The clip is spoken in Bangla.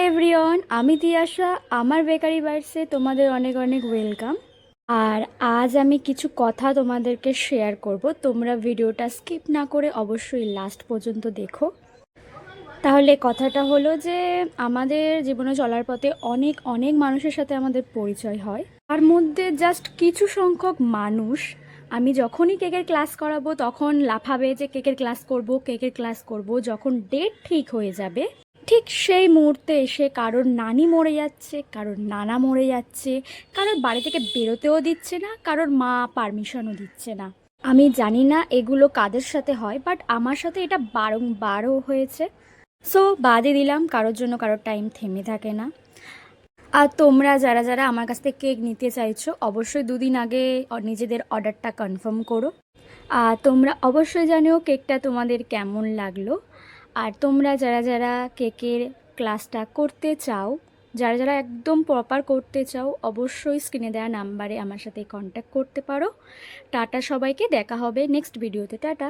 এভরিওয়ান, আমি তিয়াশা। আমার বেকারি বাইটসে তোমাদের অনেক অনেক ওয়েলকাম। আর আজ আমি কিছু কথা তোমাদেরকে শেয়ার করব। তোমরা ভিডিওটা স্কিপ না করে অবশ্যই লাস্ট পর্যন্ত দেখো। তাহলে কথাটা হলো যে আমাদের জীবনে চলার পথে অনেক অনেক মানুষের সাথে আমাদের পরিচয় হয়। তার মধ্যে জাস্ট কিছু সংখ্যক মানুষ আমি যখনই কেকের ক্লাস করাবো তখন লাফাবে যে কেকের ক্লাস করব, কেকের ক্লাস করব। যখন ডেট ঠিক হয়ে যাবে ঠিক সেই মুহূর্তে এসে কারোর নানি মরে যাচ্ছে, কারোর নানা মরে যাচ্ছে, কারোর বাড়ি থেকে বেরোতেও দিচ্ছে না, কারোর মা পারমিশনও দিচ্ছে না। আমি জানি না এগুলো কাদের সাথে হয়, বাট আমার সাথে এটা বারংবারও হয়েছে। সো বাদই দিলাম, কারোর জন্য কারোর টাইম থেমে থাকে না। আর তোমরা যারা যারা আমার কাছ থেকে কেক নিতে চাইছো অবশ্যই 2 দিন আগে নিজেদের অর্ডারটা কনফার্ম করো। আর তোমরা অবশ্যই জানিও কেকটা তোমাদের কেমন লাগলো। আর তোমরা যারা যারা কেকের ক্লাসটা করতে চাও, যারা যারা একদম প্রপার করতে চাও, অবশ্যই স্ক্রিনে দেওয়া নাম্বারে আমার সাথে কন্ট্যাক্ট করতে পারো। টাটা সবাইকে, দেখা হবে নেক্সট ভিডিওতে। টাটা।